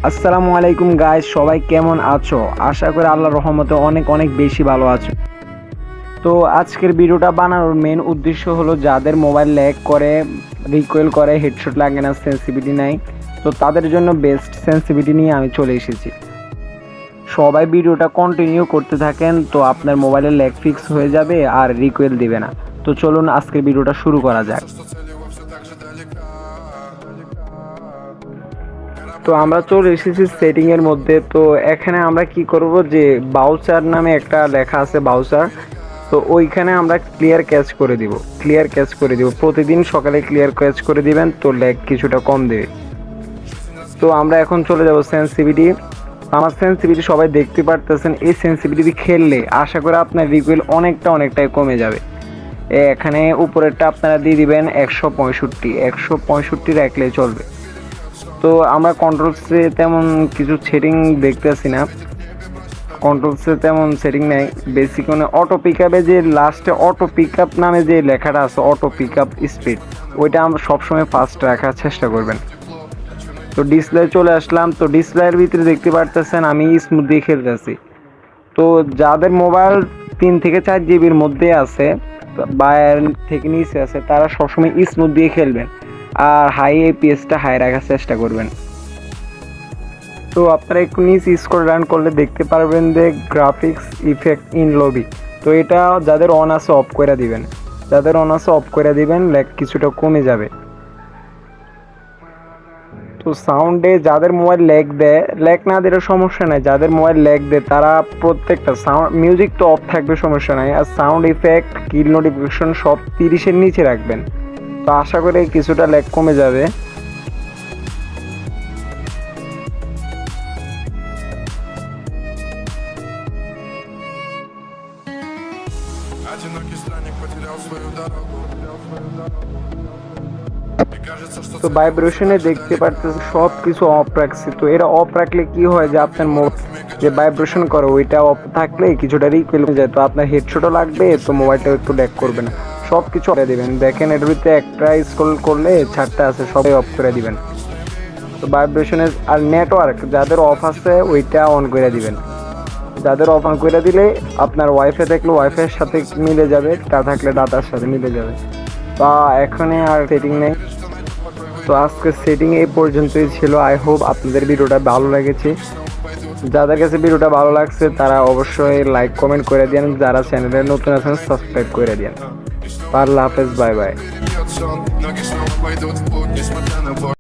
আসসালামু আলাইকুম গাইস, সবাই কেমন আছো? আশা করি আল্লাহর রহমতে অনেক অনেক বেশি ভালো আছো। তো আজকের ভিডিওটা বানানোর মেন উদ্দেশ্য হলো যাদের মোবাইল ল্যাগ করে, রিকয়েল করে, হেডশট লাগে না, সেন্সিটিভিটি নাই, তো তাদের জন্য বেস্ট সেন্সিটিভিটি নিয়ে আমি চলে এসেছি। সবাই ভিডিওটা কন্টিনিউ করতে থাকেন, তো আপনার মোবাইলের ল্যাগ ফিক্স হয়ে যাবে আর রিকয়েল দিবে না। তো চলুন আজকের ভিডিওটা শুরু করা যাক। তো আমরা চলে এসেছি সেটিং এর মধ্যে। তো এখানে আমরা কি করব, যে বাউচার নামে একটা লেখা আছে বাউচার, তো ওইখানে আমরা ক্লিয়ার ক্যাচ করে দিব প্রতিদিন সকালে ক্লিয়ার ক্যাচ করে দিবেন, তো ল্যাগ কিছুটা কম দেবে। তো আমরা এখন চলে যাব সেন্সিটিভিটি। আমার সেন্সিটিভিটি সবাই দেখতে পারতেছেন, এই সেন্সিটিভিটি খেললে আশা করি আপনার রিকোয়েল অনেকটাই কমে যাবে। এখানে উপরেরটা আপনারা দিয়ে দিবেন 165 রাখলে চলবে। তো আমরা কন্ট্রোলসে তেমন কিছু সেটিং দেখতেছি না, কন্ট্রোলসে তেমন সেটিং নেই। বেসিক মানে অটো পিক আপে যে লাস্টে অটো পিক আপ নামে যে লেখাটা আছে, অটো পিক আপ স্পিড, ওইটা আমরা সবসময় ফাস্ট রাখার চেষ্টা করবেন। তো ডিসপ্লে চলে আসলাম। তো ডিসপ্লের ভিতরে দেখতে পারতেছেন আমি স্মুথ দিয়ে খেলতেছি। তো যাদের মোবাইল 3 থেকে 4 জিবির মধ্যে আছে বা থেকে নিচে আছে, তারা সবসময় স্মুথ দিয়ে খেলবেন আর হাই এপিএসটা হাই রাখার চেষ্টা করবেন। তো আপনারা একটু নিচ স্ক্রল ডাউন করলে দেখতে পারবেন যে গ্রাফিক্স ইফেক্ট ইন লবি, তো এটা যাদের অন আছে অফ করে দিবেন, ল্যাগ কিছুটা কমে যাবে। তো সাউন্ডে যাদের মোবাইল ল্যাগ না দিলে সমস্যা নাই, যাদের মোবাইল ল্যাগ দেয় তারা প্রত্যেকটা সাউন্ড মিউজিক তো অফ থাকবে, সমস্যা নাই, আর সাউন্ড ইফেক্ট কিল নোটিফিকেশন সব 30-এর নিচে রাখবেন। তো আশা করি কিছুটা ল্যাগ কমে যাবে। তো ভাইব্রেশনে দেখতে পারতেছে সব কিছু অফ রাখছি। তো এটা অফ রাখলে কি হয়, যে আপনার যে ভাইব্রেশন করে ওইটা অফ থাকলে কিছুটা রিকোয়েল হয়ে যায়, তো আপনার হেডশটও লাগবে, তো মোবাইলটা একটু ল্যাগ করবে না। সব কিছু অফ করে দেবেন। দেখেন এটার ভিতরে একটা স্ক্রল করলে 4টা আছে, সবাই অফ করে দিবেন। তো ভাইব্রেশনের আর নেটওয়ার্ক যাদের অফ আছে ওইটা অন করে দিবেন। যাদের অফ অন করে দিলে আপনার ওয়াইফাই থাকলে ওয়াইফাইয়ের সাথে মিলে যাবে, ডাটা থাকলে ডাটার সাথে মিলে যাবে। তা এখানে আর সেটিং নেই। তো আজকের সেটিং এই পর্যন্তই ছিল। আই হোপ আপনাদের ভিডিওটা ভালো লেগেছে। যাদের কাছে ভিডিওটা ভালো লাগছে তারা অবশ্যই লাইক কমেন্ট করে দেন, যারা চ্যানেলে নতুন আছেন সাবস্ক্রাইব করে দেন। আল্লাহ হাফেজ, বাই বাই।